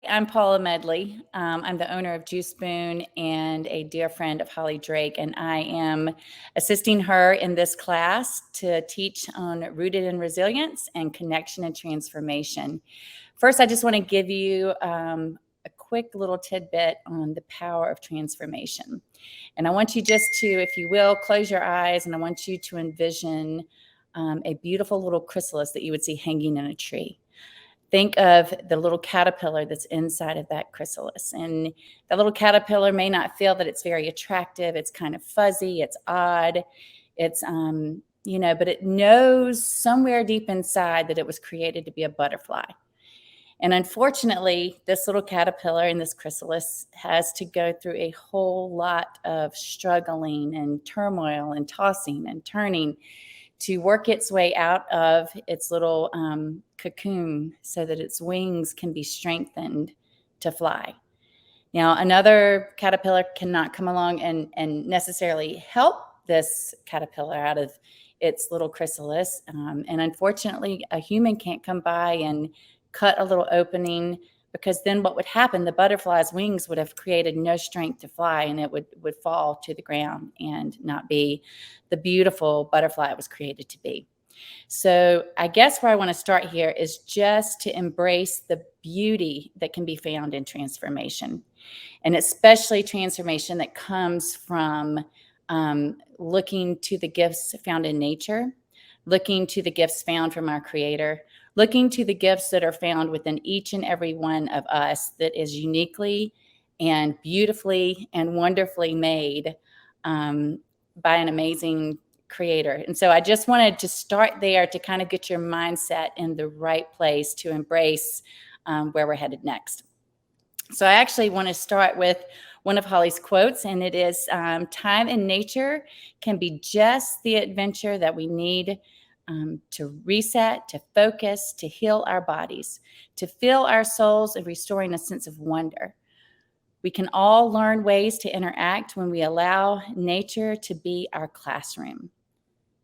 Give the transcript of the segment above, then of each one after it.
I'm Paula Medley. I'm the owner of Juice Spoon and a dear friend of Holly Drake, and I am assisting her in this class to teach on rooted in resilience and connection and transformation. First, I just want to give you a quick little tidbit on the power of transformation. And I want you just to, if you will, close your eyes, and I want you to envision a beautiful little chrysalis that you would see hanging in a tree. Think of the little caterpillar that's inside of that chrysalis. And that little caterpillar may not feel that it's very attractive. It's kind of fuzzy. It's odd. It's, but it knows somewhere deep inside that it was created to be a butterfly. And unfortunately, this little caterpillar in this chrysalis has to go through a whole lot of struggling and turmoil and tossing and turning to work its way out of its little cocoon so that its wings can be strengthened to fly. Now, another caterpillar cannot come along and necessarily help this caterpillar out of its little chrysalis. And unfortunately, a human can't come by and cut a little opening, because then what would happen, the butterfly's wings would have created no strength to fly, and it would fall to the ground and not be the beautiful butterfly it was created to be. So I guess where I want to start here is just to embrace the beauty that can be found in transformation, and especially transformation that comes from looking to the gifts found in nature, looking to the gifts found from our Creator, looking to the gifts that are found within each and every one of us that is uniquely and beautifully and wonderfully made by an amazing Creator. And so I just wanted to start there to kind of get your mindset in the right place to embrace where we're headed next. So I actually want to start with one of Holly's quotes, and it is, time in nature can be just the adventure that we need to reset, to focus, to heal our bodies, to fill our souls, and restoring a sense of wonder. We can all learn ways to interact when we allow nature to be our classroom.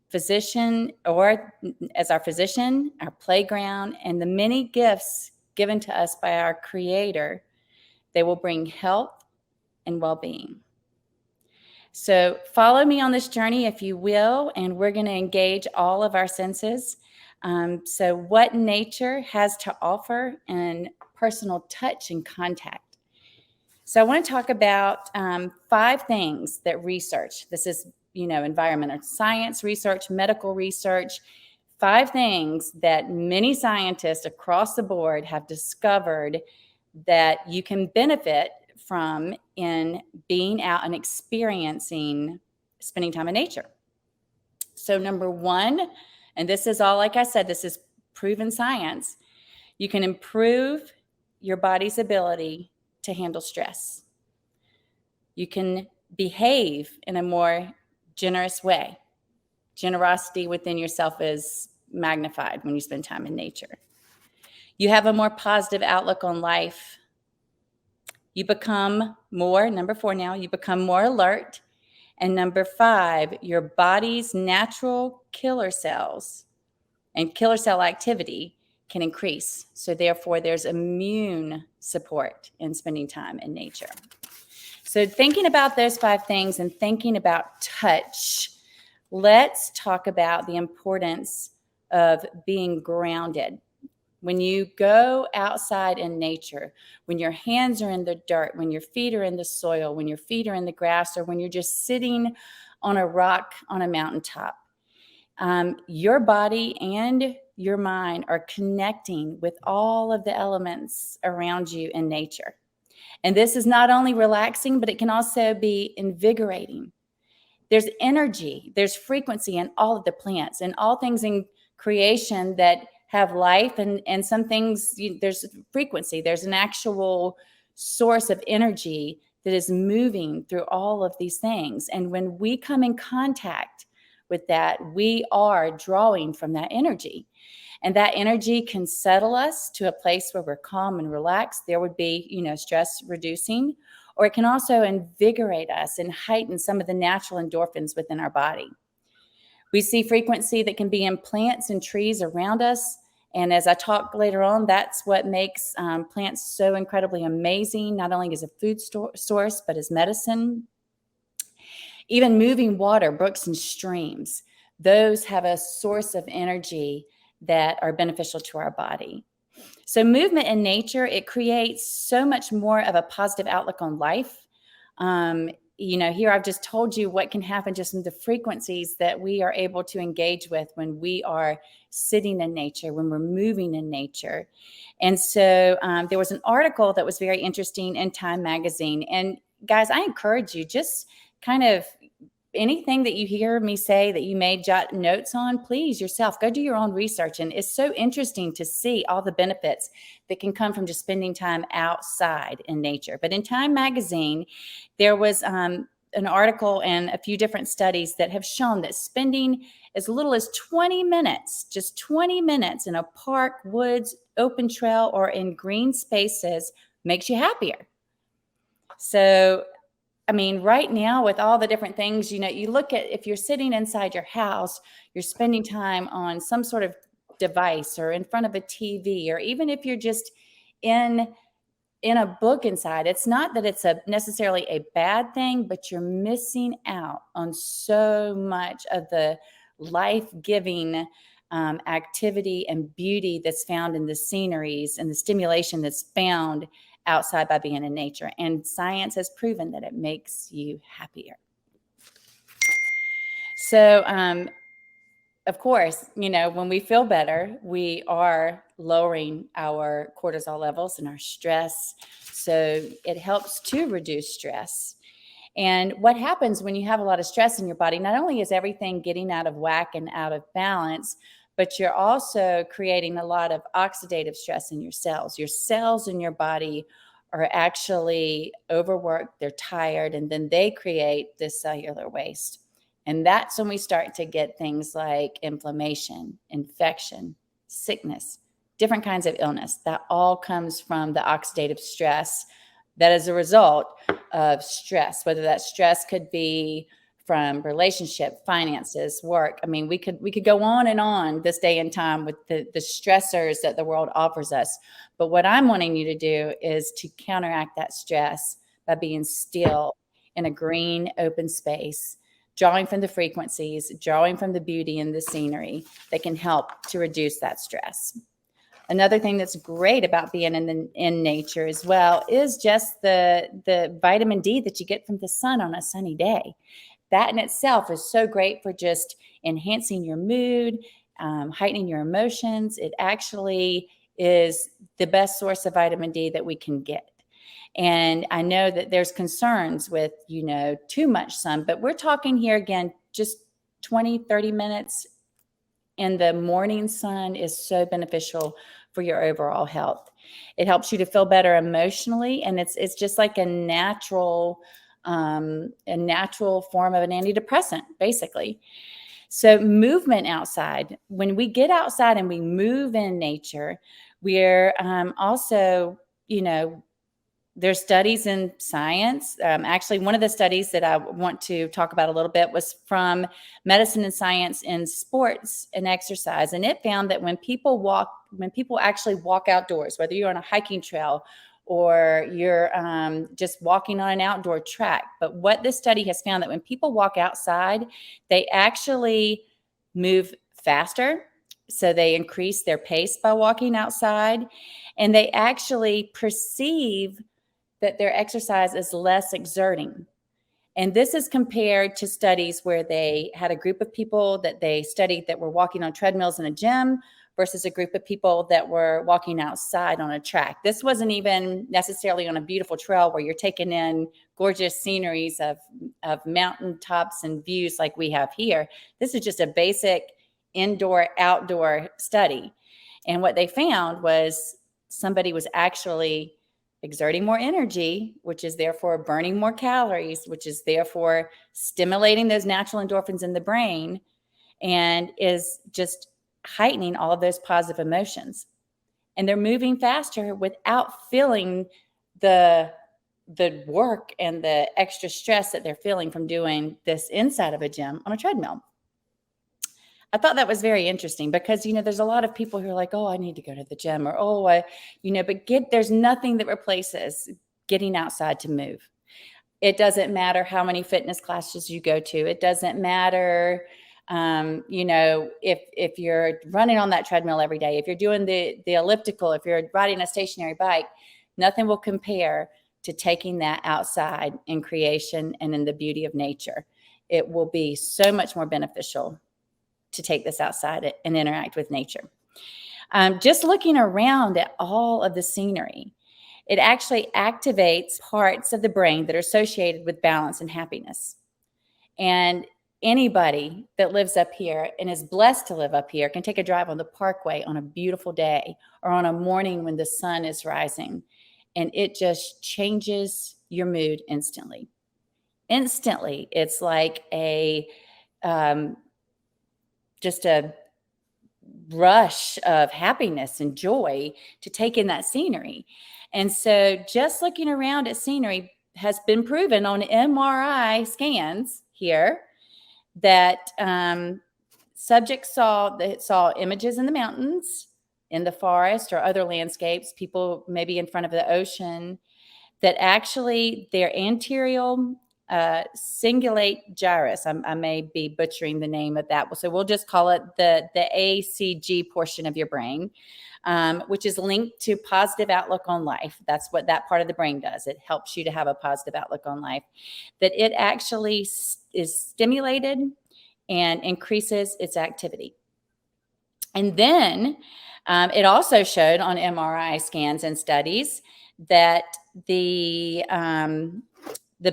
Physician, or as our physician, our playground, and the many gifts given to us by our Creator, they will bring health and well-being. So follow me on this journey, if you will, and we're going to engage all of our senses. So what nature has to offer and personal touch and contact. So I want to talk about 5 things that research, this is, environmental science research, medical research, 5 things that many scientists across the board have discovered that you can benefit from in being out and experiencing spending time in nature. So number 1, and this is all, like I said, this is proven science, you can improve your body's ability to handle stress. You can behave in a more generous way. Generosity within yourself is magnified when you spend time in nature. You have a more positive outlook on life. You become more, number 4 now, you become more alert. And number 5, your body's natural killer cells and killer cell activity can increase. So therefore, there's immune support in spending time in nature. So thinking about those 5 things and thinking about touch, let's talk about the importance of being grounded. When you go outside in nature, when your hands are in the dirt, when your feet are in the soil, when your feet are in the grass, or when you're just sitting on a rock on a mountaintop, your body and your mind are connecting with all of the elements around you in nature. And this is not only relaxing, but it can also be invigorating. There's energy, there's frequency in all of the plants and all things in creation that have life, and some things, there's frequency, there's an actual source of energy that is moving through all of these things. And when we come in contact with that, we are drawing from that energy. And that energy can settle us to a place where we're calm and relaxed. There would be, stress reducing, or it can also invigorate us and heighten some of the natural endorphins within our body. We see frequency that can be in plants and trees around us, And as I talk later on, that's what makes plants so incredibly amazing, not only as a food source, but as medicine. Even moving water, brooks and streams, those have a source of energy that are beneficial to our body. So movement in nature, it creates so much more of a positive outlook on life. Here I've just told you what can happen just in the frequencies that we are able to engage with when we are sitting in nature, when we're moving in nature. And so there was an article that was very interesting in Time magazine. And guys, I encourage you, just kind of anything that you hear me say that you may jot notes on, please yourself go do your own research. And it's so interesting to see all the benefits that can come from just spending time outside in nature. But in Time magazine, there was an article and a few different studies that have shown that spending as little as 20 minutes, just 20 minutes in a park, woods, open trail, or in green spaces makes you happier. So right now with all the different things, you look at, if you're sitting inside your house, you're spending time on some sort of device or in front of a TV, or even if you're just in a book inside, it's not that it's necessarily a bad thing, but you're missing out on so much of the life-giving activity and beauty that's found in the sceneries and the stimulation that's found outside by being in nature. And science has proven that it makes you happier. So, of course, when we feel better, we are lowering our cortisol levels and our stress. So it helps to reduce stress. And what happens when you have a lot of stress in your body, not only is everything getting out of whack and out of balance, but you're also creating a lot of oxidative stress in your cells. Your cells in your body are actually overworked, they're tired, and then they create this cellular waste. And that's when we start to get things like inflammation, infection, sickness, different kinds of illness. That all comes from the oxidative stress that is a result of stress, whether that stress could be from relationship, finances, work. We could go on and on this day and time with the stressors that the world offers us. But what I'm wanting you to do is to counteract that stress by being still in a green, open space, drawing from the frequencies, drawing from the beauty and the scenery that can help to reduce that stress. Another thing that's great about being in nature as well is just the vitamin D that you get from the sun on a sunny day. That in itself is so great for just enhancing your mood, heightening your emotions. It actually is the best source of vitamin D that we can get. And I know that there's concerns with, too much sun, but we're talking here again, just 20, 30 minutes in the morning sun is so beneficial for your overall health. It helps you to feel better emotionally, and it's just like a natural form of an antidepressant, basically. So movement outside, when we get outside and we move in nature, we're also, there's studies in science. Actually, one of the studies that I want to talk about a little bit was from Medicine and Science in Sports and Exercise. And it found that when people actually walk outdoors, whether you're on a hiking trail or you're just walking on an outdoor track, but what this study has found that when people walk outside, they actually move faster. So they increase their pace by walking outside, and they actually perceive that their exercise is less exerting. And this is compared to studies where they had a group of people that they studied that were walking on treadmills in a gym versus a group of people that were walking outside on a track. This wasn't even necessarily on a beautiful trail where you're taking in gorgeous sceneries of mountaintops and views like we have here. This is just a basic indoor-outdoor study. And what they found was somebody was actually exerting more energy, which is therefore burning more calories, which is therefore stimulating those natural endorphins in the brain, and is just heightening all of those positive emotions. And they're moving faster without feeling the work and the extra stress that they're feeling from doing this inside of a gym on a treadmill. I thought that was very interesting because, there's a lot of people who are like, oh, I need to go to the gym, or, but there's nothing that replaces getting outside to move. It doesn't matter how many fitness classes you go to. It doesn't matter, if you're running on that treadmill every day, if you're doing the elliptical, if you're riding a stationary bike, nothing will compare to taking that outside in creation and in the beauty of nature. It will be so much more beneficial to take this outside and interact with nature. Just looking around at all of the scenery, it actually activates parts of the brain that are associated with balance and happiness. And anybody that lives up here and is blessed to live up here can take a drive on the parkway on a beautiful day or on a morning when the sun is rising, and it just changes your mood instantly. Instantly, it's like just a rush of happiness and joy to take in that scenery. And so just looking around at scenery has been proven on MRI scans here that subjects saw images in the mountains, in the forest, or other landscapes, people maybe in front of the ocean, that actually their anterior cingulate gyrus, I may be butchering the name of that, so we'll just call it the ACG portion of your brain, which is linked to positive outlook on life. That's what that part of the brain does. It helps you to have a positive outlook on life. That it actually is stimulated and increases its activity. And then it also showed on MRI scans and studies that the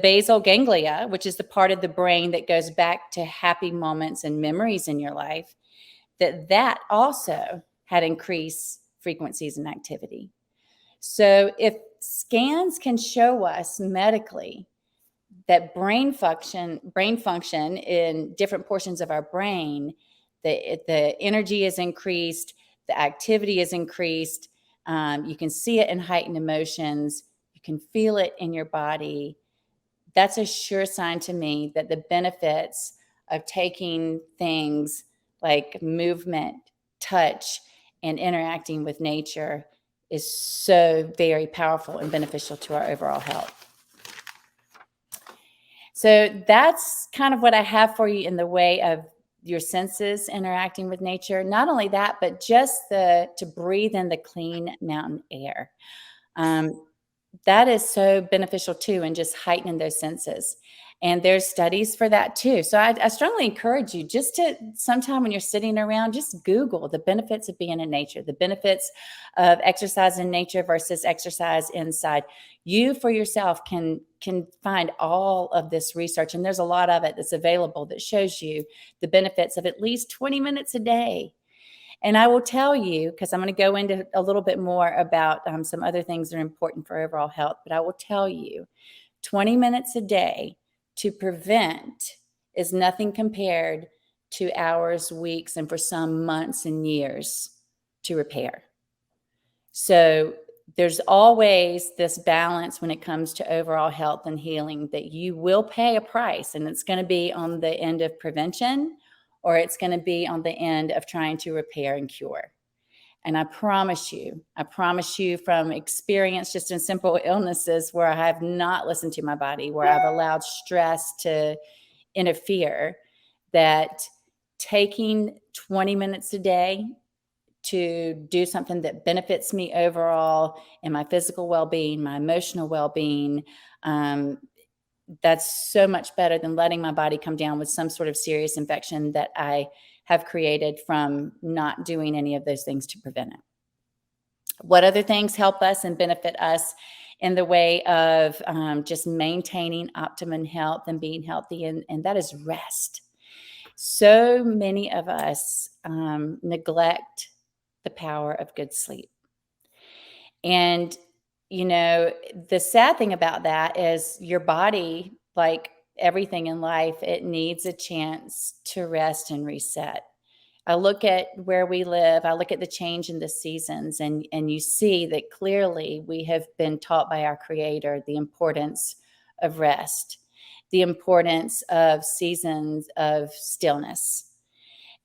basal ganglia, which is the part of the brain that goes back to happy moments and memories in your life, that also had increased frequencies and activity. So if scans can show us medically that brain function in different portions of our brain, the energy is increased, the activity is increased, you can see it in heightened emotions, you can feel it in your body, that's a sure sign to me that the benefits of taking things like movement, touch, and interacting with nature is so very powerful and beneficial to our overall health. So that's kind of what I have for you in the way of your senses interacting with nature. Not only that, but just to breathe in the clean mountain air. That is so beneficial too, and just heightening those senses. And there's studies for that too. So I strongly encourage you just to sometime when you're sitting around, just Google the benefits of being in nature, the benefits of exercise in nature versus exercise inside. You for yourself can find all of this research, and there's a lot of it that's available that shows you the benefits of at least 20 minutes a day. And I will tell you, because I'm going to go into a little bit more about some other things that are important for overall health, but I will tell you 20 minutes a day to prevent is nothing compared to hours, weeks, and for some months and years to repair. So there's always this balance when it comes to overall health and healing, that you will pay a price, and it's going to be on the end of prevention, or it's going to be on the end of trying to repair and cure. And I promise you from experience, just in simple illnesses where I have not listened to my body, where I've allowed stress to interfere, that taking 20 minutes a day to do something that benefits me overall in my physical well-being, my emotional well-being, that's so much better than letting my body come down with some sort of serious infection that I have created from not doing any of those things to prevent it. What other things help us and benefit us in the way of just maintaining optimum health and being healthy? And that is rest. So many of us neglect the power of good sleep. And the sad thing about that is your body, like everything in life, it needs a chance to rest and reset. I look at where we live, I look at the change in the seasons, and you see that clearly we have been taught by our Creator the importance of rest, the importance of seasons of stillness.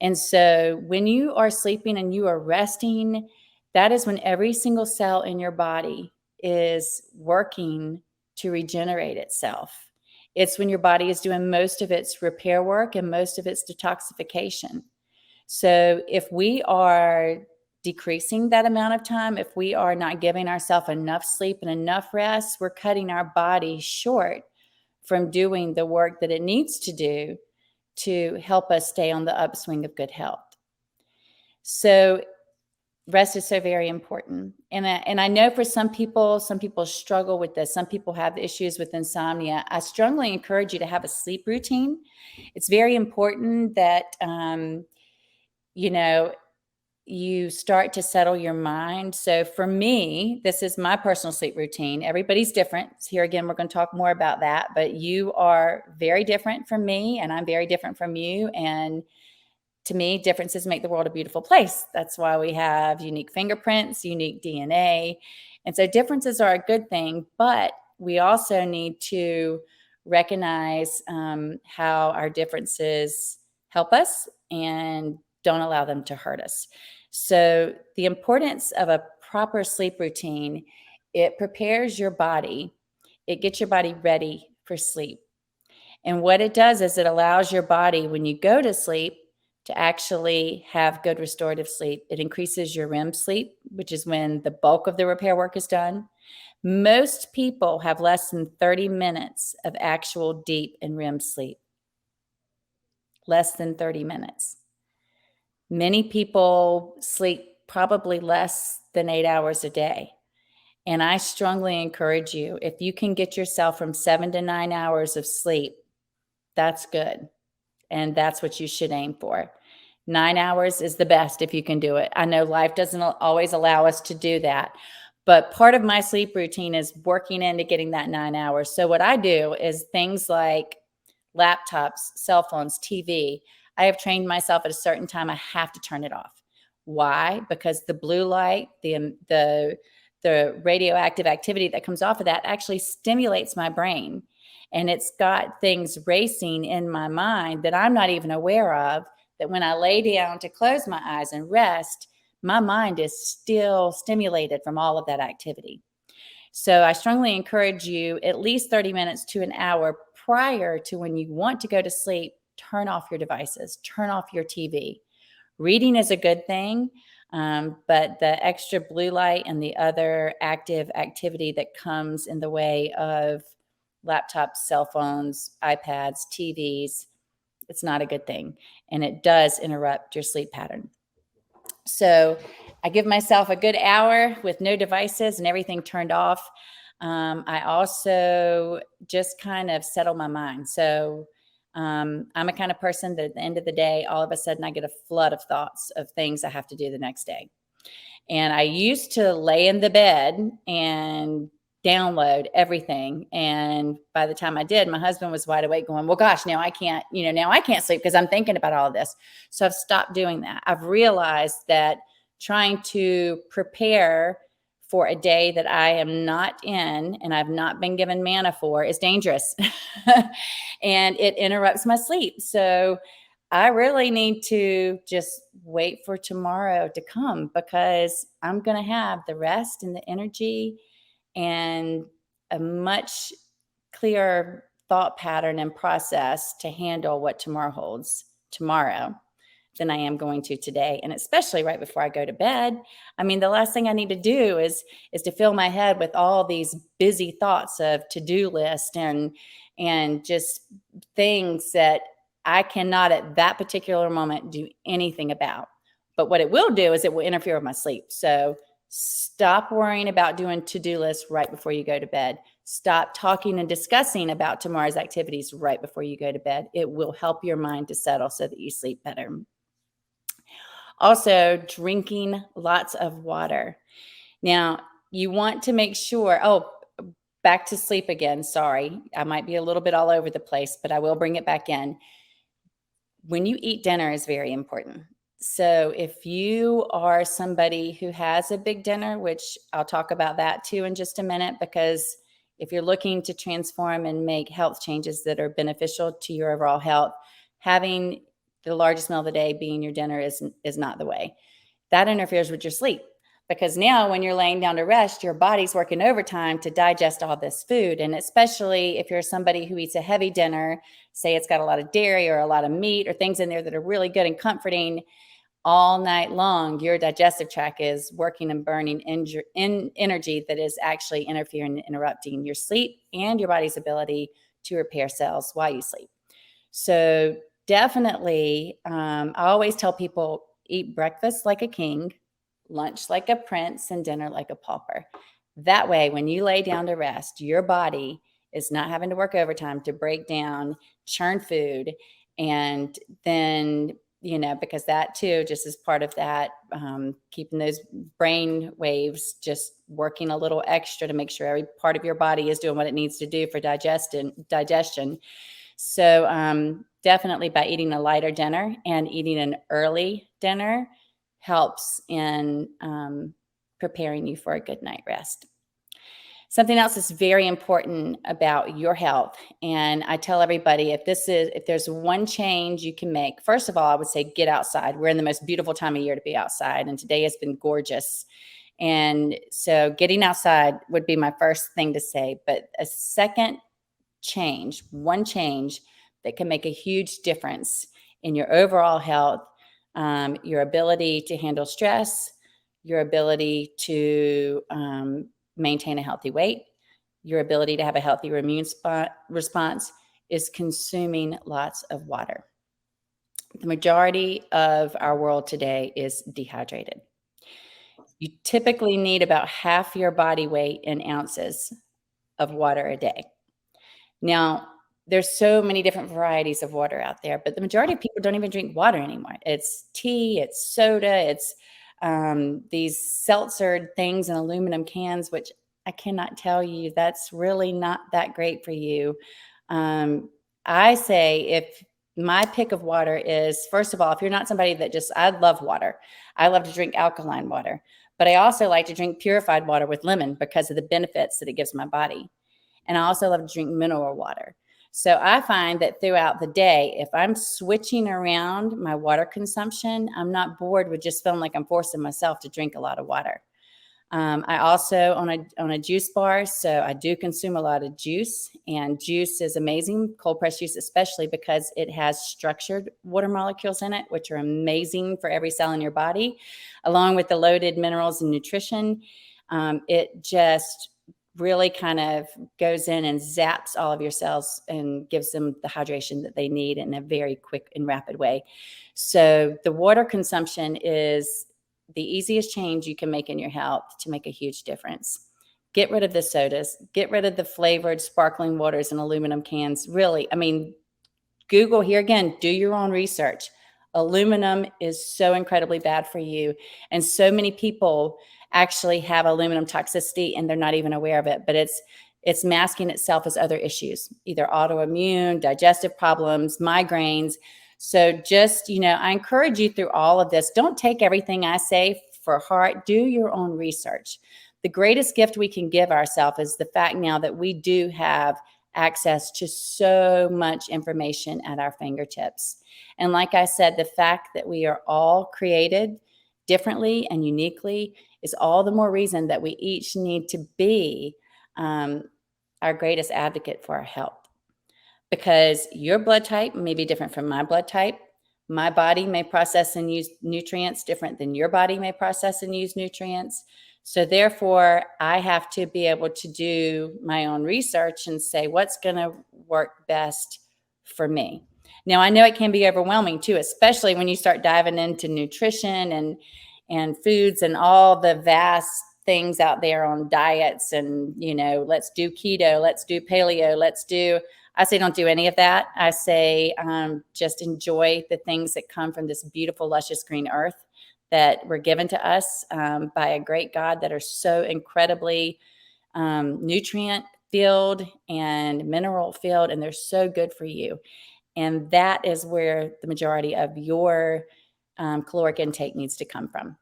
And so when you are sleeping and you are resting, that is when every single cell in your body is working to regenerate itself. It's when your body is doing most of its repair work and most of its detoxification. So if we are decreasing that amount of time, if we are not giving ourselves enough sleep and enough rest, we're cutting our body short from doing the work that it needs to do to help us stay on the upswing of good health. So rest is so very important. And I know for some people struggle with this. Some people have issues with insomnia. I strongly encourage you to have a sleep routine. It's very important that, you know, you start to settle your mind. So for me, this is my personal sleep routine. Everybody's different. So here again, we're going to talk more about that, but you are very different from me and I'm very different from you. And to me, differences make the world a beautiful place. That's why we have unique fingerprints, unique DNA. And so differences are a good thing, but we also need to recognize how our differences help us and don't allow them to hurt us. So the importance of a proper sleep routine, it prepares your body. It gets your body ready for sleep. And what it does is it allows your body, when you go to sleep, to actually have good restorative sleep. It increases your REM sleep, which is when the bulk of the repair work is done. Most people have less than 30 minutes of actual deep and REM sleep. Less than 30 minutes. Many people sleep probably less than 8 hours a day. And I strongly encourage you, if you can get yourself from 7 to 9 hours of sleep, that's good. And that's what you should aim for. 9 hours is the best if you can do it. I know life doesn't always allow us to do that, but part of my sleep routine is working into getting that 9 hours. So what I do is things like laptops, cell phones, TV. I have trained myself at a certain time, I have to turn it off. Why? Because the blue light, the radioactive activity that comes off of that actually stimulates my brain. And it's got things racing in my mind that I'm not even aware of, that when I lay down to close my eyes and rest, my mind is still stimulated from all of that activity. So I strongly encourage you at least 30 minutes to an hour prior to when you want to go to sleep, turn off your devices, turn off your TV. Reading is a good thing, but the extra blue light and the other active activity that comes in the way of laptops, cell phones, iPads, TVs, it's not a good thing. And it does interrupt your sleep pattern. So I give myself a good hour with no devices and everything turned off. I also just kind of settle my mind. So I'm a kind of person that at the end of the day, all of a sudden I get a flood of thoughts of things I have to do the next day. And I used to lay in the bed and download everything. And by the time I did, my husband was wide awake going, well, gosh, now I can't sleep because I'm thinking about all this. So I've stopped doing that. I've realized that trying to prepare for a day that I am not in and I've not been given manna for is dangerous. And it interrupts my sleep. So I really need to just wait for tomorrow to come because I'm going to have the rest and the energy and a much clearer thought pattern and process to handle what tomorrow holds tomorrow than I am going to today. And especially right before I go to bed. I mean, the last thing I need to do is to fill my head with all these busy thoughts of to-do list and just things that I cannot at that particular moment do anything about. But what it will do is it will interfere with my sleep. So stop worrying about doing to-do lists right before you go to bed. Stop talking and discussing about tomorrow's activities right before you go to bed. It will help your mind to settle so that you sleep better. Also, drinking lots of water. Now, you want to make sure, back to sleep again. Sorry, I might be a little bit all over the place, but I will bring it back in. When you eat dinner is very important. So if you are somebody who has a big dinner, which I'll talk about that too in just a minute, because if you're looking to transform and make health changes that are beneficial to your overall health, having the largest meal of the day being your dinner is not the way. That interferes with your sleep, because now when you're laying down to rest, your body's working overtime to digest all this food. And especially if you're somebody who eats a heavy dinner, say it's got a lot of dairy or a lot of meat or things in there that are really good and comforting, all night long, your digestive tract is working and burning energy that is actually interfering and interrupting your sleep and your body's ability to repair cells while you sleep. So definitely, I always tell people, eat breakfast like a king, lunch like a prince, and dinner like a pauper. That way, when you lay down to rest, your body is not having to work overtime to break down, churn food, and then, because that too just is part of that, keeping those brain waves just working a little extra to make sure every part of your body is doing what it needs to do for digestion. So definitely by eating a lighter dinner and eating an early dinner helps in preparing you for a good night rest. Something else that's very important about your health, and I tell everybody, if there's one change you can make, first of all, I would say get outside. We're in the most beautiful time of year to be outside, and today has been gorgeous. And so getting outside would be my first thing to say. But a second change, one change that can make a huge difference in your overall health, your ability to handle stress, your ability to maintain a healthy weight, your ability to have a healthy immune response, is consuming lots of water. The majority of our world today is dehydrated. You typically need about half your body weight in ounces of water a day. Now, there's so many different varieties of water out there, but the majority of people don't even drink water anymore. It's tea, it's soda, it's these seltzer things in aluminum cans, which I cannot tell you, that's really not that great for you. I say, if my pick of water is, first of all, if you're not somebody that I love water. I love to drink alkaline water, but I also like to drink purified water with lemon because of the benefits that it gives my body. And I also love to drink mineral water. So I find that throughout the day, if I'm switching around my water consumption, I'm not bored with just feeling like I'm forcing myself to drink a lot of water. I also on a juice bar, so I do consume a lot of juice, and juice is amazing, cold pressed juice especially, because it has structured water molecules in it, which are amazing for every cell in your body, along with the loaded minerals and nutrition. It just really kind of goes in and zaps all of your cells and gives them the hydration that they need in a very quick and rapid way. So the water consumption is the easiest change you can make in your health to make a huge difference. Get rid of the sodas, get rid of the flavored sparkling waters in aluminum cans. Really, I mean, Google here again, do your own research. Aluminum is so incredibly bad for you. And so many people actually have aluminum toxicity and they're not even aware of it, but it's masking itself as other issues, either autoimmune, digestive problems, migraines. So just, I encourage you through all of this. Don't take everything I say for heart. Do your own research. The greatest gift we can give ourselves is the fact now that we do have access to so much information at our fingertips. And like I said, the fact that we are all created differently and uniquely is all the more reason that we each need to be our greatest advocate for our health. Because your blood type may be different from my blood type. My body may process and use nutrients different than your body may process and use nutrients. So therefore, I have to be able to do my own research and say what's going to work best for me. Now, I know it can be overwhelming too, especially when you start diving into nutrition and foods and all the vast things out there on diets and, let's do keto, let's do paleo, I say don't do any of that. I say just enjoy the things that come from this beautiful, luscious green earth that were given to us by a great God, that are so incredibly nutrient filled and mineral filled, and they're so good for you. And that is where the majority of your caloric intake needs to come from.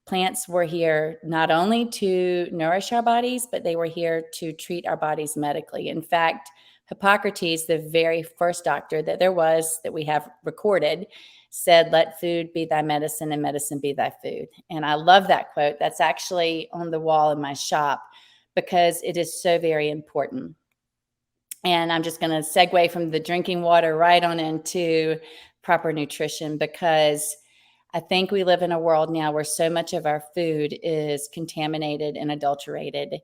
Plants were here not only to nourish our bodies, but they were here to treat our bodies medically. In fact, Hippocrates, the very first doctor that there was that we have recorded, said, "Let food be thy medicine and medicine be thy food." And I love that quote. That's actually on the wall in my shop because it is so very important. And I'm just going to segue from the drinking water right on into proper nutrition, because I think we live in a world now where so much of our food is contaminated and adulterated.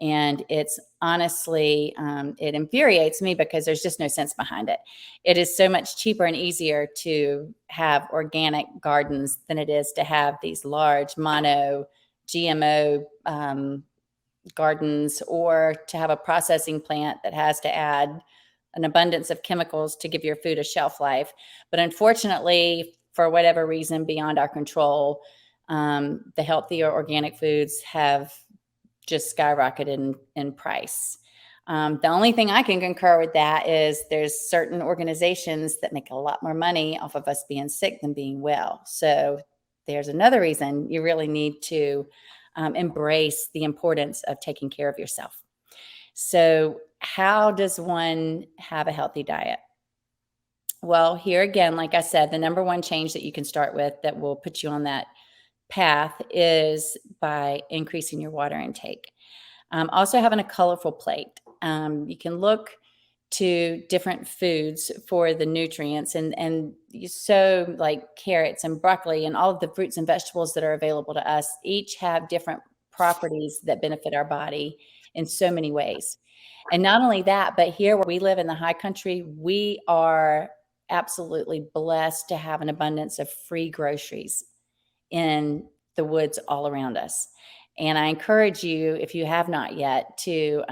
And it's honestly, it infuriates me because there's just no sense behind it. It is so much cheaper and easier to have organic gardens than it is to have these large mono GMO gardens, or to have a processing plant that has to add an abundance of chemicals to give your food a shelf life. But unfortunately, for whatever reason beyond our control, the healthier organic foods have just skyrocketed in price. The only thing I can concur with that is there's certain organizations that make a lot more money off of us being sick than being well. So there's another reason you really need to embrace the importance of taking care of yourself. So how does one have a healthy diet? Well, here again, like I said, the number one change that you can start with that will put you on that path is by increasing your water intake. Also having a colorful plate. You can look to different foods for the nutrients, and you sow like carrots and broccoli and all of the fruits and vegetables that are available to us each have different properties that benefit our body in so many ways. And not only that, but here where we live in the high country, we are absolutely blessed to have an abundance of free groceries in the woods all around us. And I encourage you, if you have not yet, to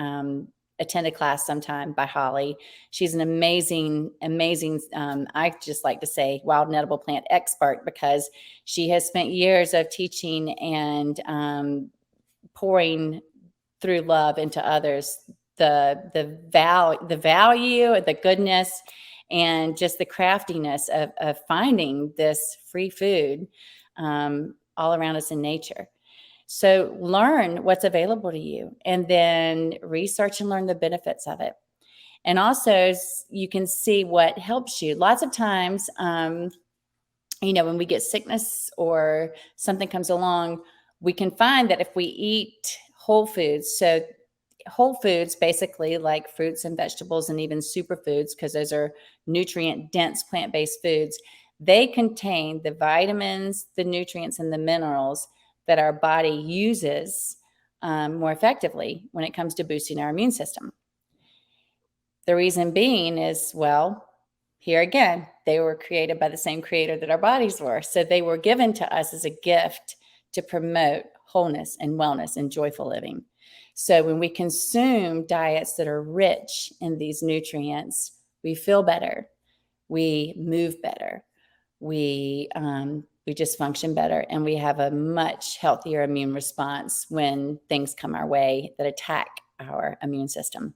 attend a class sometime by Holly. She's an amazing, amazing, I just like to say, wild and edible plant expert, because she has spent years of teaching and pouring through love into others the value, the goodness, and just the craftiness of finding this free food all around us in nature. So learn what's available to you, and then research and learn the benefits of it. And also you can see what helps you. Lots of times, when we get sickness or something comes along, we can find that if we eat whole foods, so whole foods, basically like fruits and vegetables and even superfoods, because those are nutrient dense plant-based foods, they contain the vitamins, the nutrients, and the minerals that our body uses more effectively when it comes to boosting our immune system. The reason being is, well, here again, they were created by the same creator that our bodies were. So they were given to us as a gift to promote wholeness and wellness and joyful living. So when we consume diets that are rich in these nutrients, we feel better, we move better, we just function better, and we have a much healthier immune response when things come our way that attack our immune system.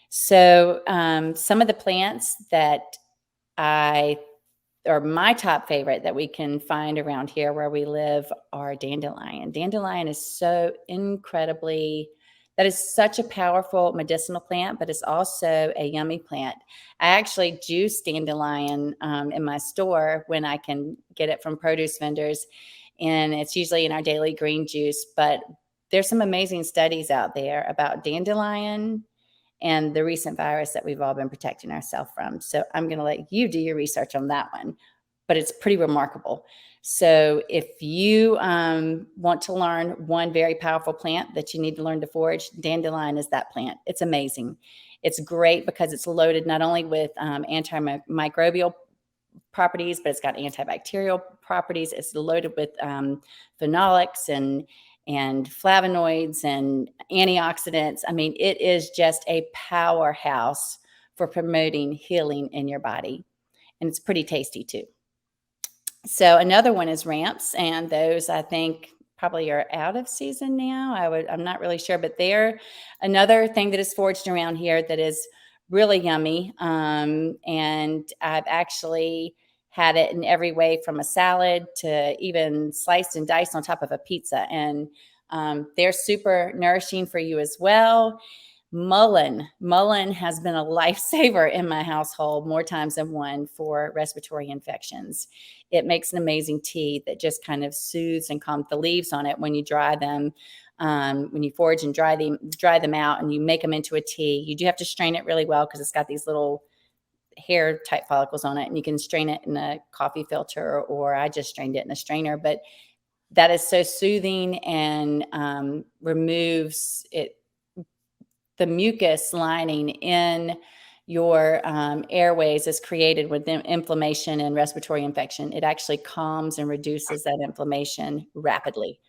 So some of the plants that my top favorite that we can find around here where we live are dandelion. Dandelion is that is such a powerful medicinal plant, but it's also a yummy plant. I actually juice dandelion in my store when I can get it from produce vendors, and it's usually in our daily green juice. But there's some amazing studies out there about dandelion and the recent virus that we've all been protecting ourselves from. So I'm going to let you do your research on that one, but it's pretty remarkable. So if you want to learn one very powerful plant that you need to learn to forage, dandelion is that plant. It's amazing. It's great because it's loaded not only with antimicrobial properties, but it's got antibacterial properties. It's loaded with phenolics and flavonoids and antioxidants. I mean, it is just a powerhouse for promoting healing in your body. And it's pretty tasty too. So another one is ramps, and those I think probably are out of season now. I'm not really sure, but they're another thing that is foraged around here that is really yummy. And I've actually had it in every way from a salad to even sliced and diced on top of a pizza. And they're super nourishing for you as well. Mullein has been a lifesaver in my household more times than one for respiratory infections. It makes an amazing tea that just kind of soothes and calms the leaves on it when you dry them. When you forage and dry them out and you make them into a tea, you do have to strain it really well because it's got these little hair type follicles on it, and you can strain it in a coffee filter, or I just strained it in a strainer. But that is so soothing and removes it, the mucus lining in your airways is created with inflammation and respiratory infection. It actually calms and reduces that inflammation rapidly.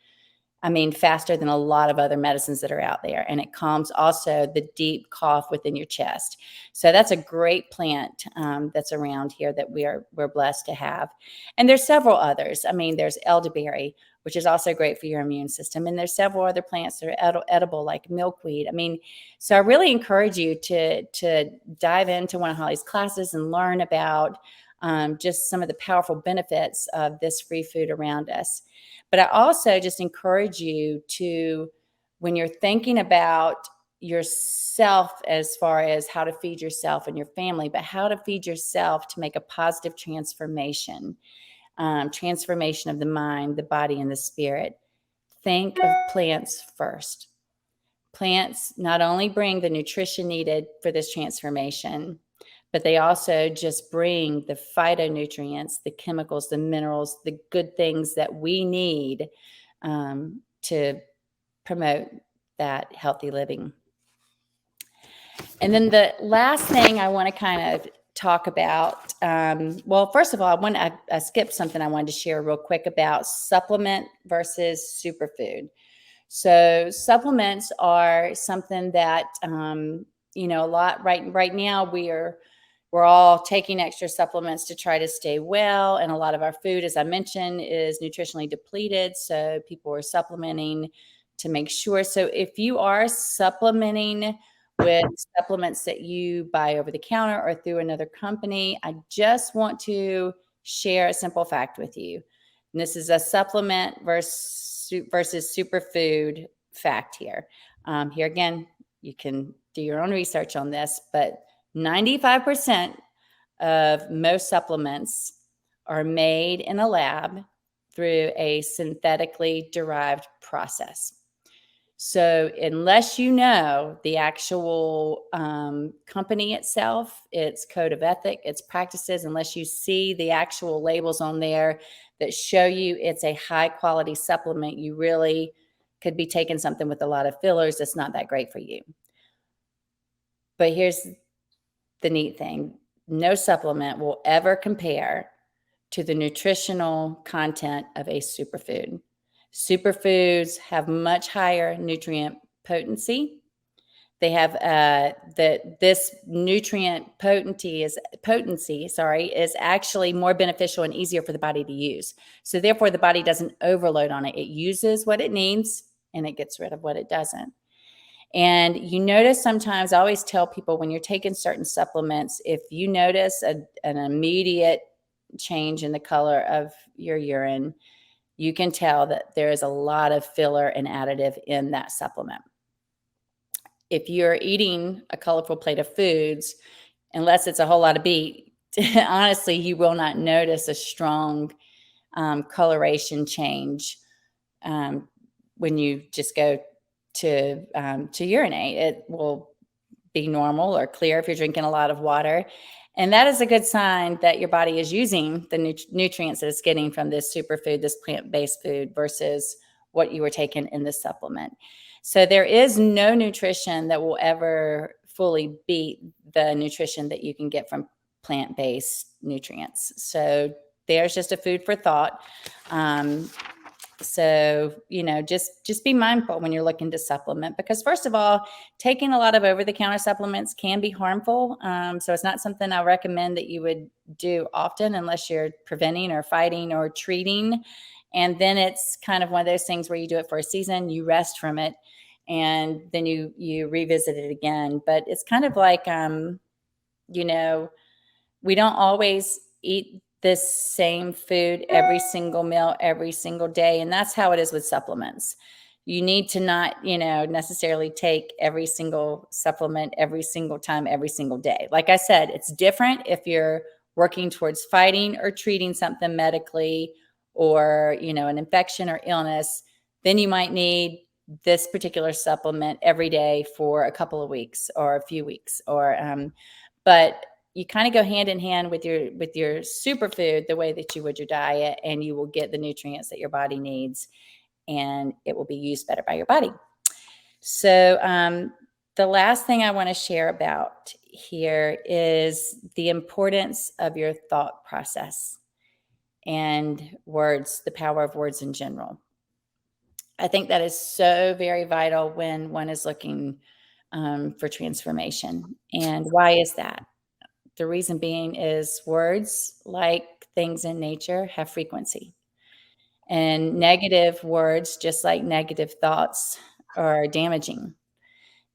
I mean, faster than a lot of other medicines that are out there. And it calms also the deep cough within your chest. So that's a great plant that's around here that we're blessed to have. And there's several others. I mean, there's elderberry, which is also great for your immune system. And there's several other plants that are edible, like milkweed. I mean, so I really encourage you to dive into one of Holly's classes and learn about just some of the powerful benefits of this free food around us. But I also just encourage you to, when you're thinking about yourself as far as how to feed yourself and your family, but how to feed yourself to make a positive transformation, transformation of the mind, the body, and the spirit. Think of plants first. Plants not only bring the nutrition needed for this transformation, but they also just bring the phytonutrients, the chemicals, the minerals, the good things that we need to promote that healthy living. And then the last thing I want to kind of talk about, well, first of all, I skipped something I wanted to share real quick about supplement versus superfood. So supplements are something that, a lot right now we're all taking extra supplements to try to stay well. And a lot of our food, as I mentioned, is nutritionally depleted. So people are supplementing to make sure. So if you are supplementing with supplements that you buy over the counter or through another company, I just want to share a simple fact with you. And this is a supplement versus superfood fact here. Here again, you can do your own research on this, but 95% of most supplements are made in a lab through a synthetically derived process. So unless you know the actual company itself, its code of ethic, its practices, unless you see the actual labels on there that show you it's a high quality supplement, you really could be taking something with a lot of fillers that's not that great for you. But here's the neat thing. No supplement will ever compare to the nutritional content of a superfood. Superfoods have much higher nutrient potency. They have this nutrient potency is actually more beneficial and easier for the body to use. So therefore, the body doesn't overload on it. It uses what it needs and it gets rid of what it doesn't. And you notice sometimes, I always tell people when you're taking certain supplements, if you notice an immediate change in the color of your urine, you can tell that there is a lot of filler and additive in that supplement. If you're eating a colorful plate of foods, unless it's a whole lot of beet, honestly, you will not notice a strong coloration change when you just go to urinate. It will be normal or clear if you're drinking a lot of water. And that is a good sign that your body is using the nutrients that it's getting from this superfood, this plant-based food, versus what you were taking in the supplement. So there is no nutrition that will ever fully beat the nutrition that you can get from plant-based nutrients. So there's just a food for thought. So, just be mindful when you're looking to supplement, because first of all, taking a lot of over-the-counter supplements can be harmful. So it's not something I recommend that you would do often unless you're preventing or fighting or treating. And then it's kind of one of those things where you do it for a season, you rest from it, and then you revisit it again. But it's kind of like, we don't always eat this same food every single meal, every single day. And that's how it is with supplements. You need to not, necessarily take every single supplement every single time, every single day. Like I said, it's different if you're working towards fighting or treating something medically, or, an infection or illness. Then you might need this particular supplement every day for a couple of weeks or a few weeks, but you kind of go hand in hand with your superfood, the way that you would your diet, and you will get the nutrients that your body needs, and it will be used better by your body. So the last thing I want to share about here is the importance of your thought process and words, the power of words in general. I think that is so very vital when one is looking for transformation. And why is that? The reason being is words, like things in nature, have frequency. And negative words, just like negative thoughts, are damaging.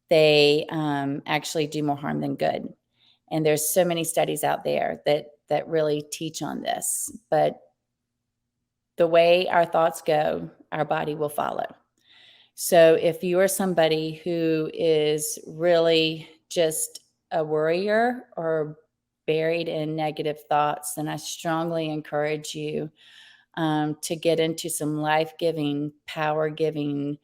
They actually do more harm than good. And there's so many studies out there that really teach on this. But the way our thoughts go, our body will follow. So if you are somebody who is really just a worrier or buried in negative thoughts, then I strongly encourage you to get into some life-giving, power-giving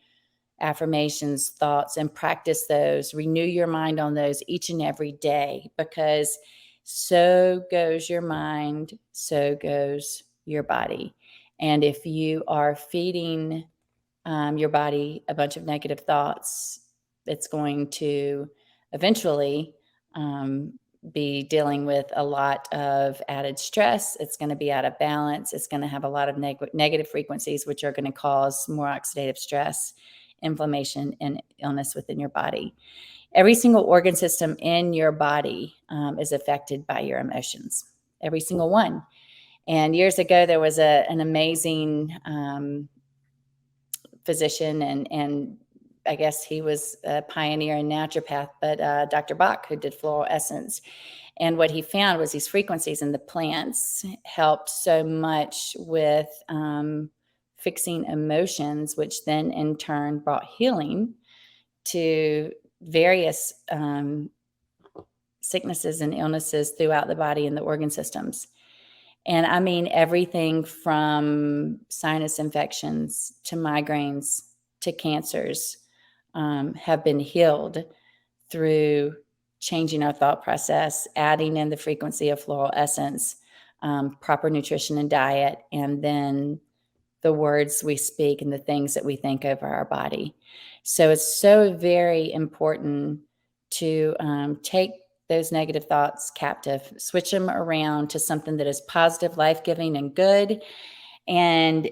affirmations, thoughts, and practice those. Renew your mind on those each and every day, because so goes your mind, so goes your body. And if you are feeding your body a bunch of negative thoughts, it's going to eventually be dealing with a lot of added stress. It's going to be out of balance. It's going to have a lot of negative frequencies, which are going to cause more oxidative stress, inflammation, and illness within your body. Every single organ system in your body is affected by your emotions, every single one. And years ago, there was an amazing physician, and I guess he was a pioneer in naturopath, but Dr. Bach, who did fluorescence. And what he found was these frequencies in the plants helped so much with fixing emotions, which then in turn brought healing to various sicknesses and illnesses throughout the body and the organ systems. And I mean, everything from sinus infections to migraines to cancers have been healed through changing our thought process, adding in the frequency of fluorescence, proper nutrition and diet, and then the words we speak and the things that we think over our body. So it's so very important to take those negative thoughts captive, switch them around to something that is positive, life-giving, and good, and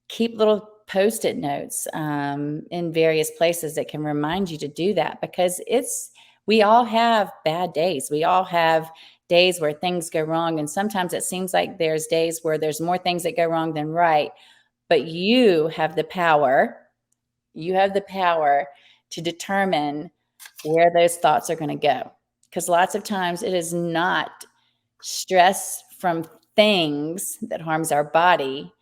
keep little Post-it notes in various places that can remind you to do that, because we all have bad days. We all have days where things go wrong, and sometimes it seems like there's days where there's more things that go wrong than right. But you have the power. You have the power to determine where those thoughts are going to go. Because lots of times it is not stress from things that harms our body.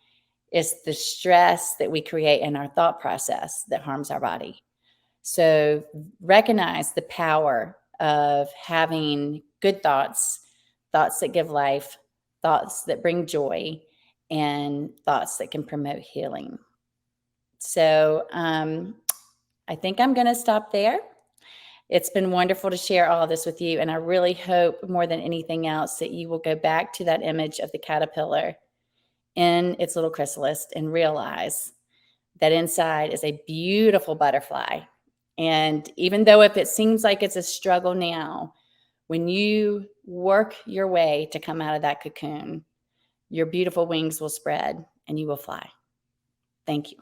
It's the stress that we create in our thought process that harms our body. So recognize the power of having good thoughts, thoughts that give life, thoughts that bring joy, and thoughts that can promote healing. So I think I'm going to stop there. It's been wonderful to share all of this with you. And I really hope more than anything else that you will go back to that image of the caterpillar in its little chrysalis and realize that inside is a beautiful butterfly. And even though if it seems like it's a struggle now, when you work your way to come out of that cocoon, your beautiful wings will spread and you will fly. Thank you.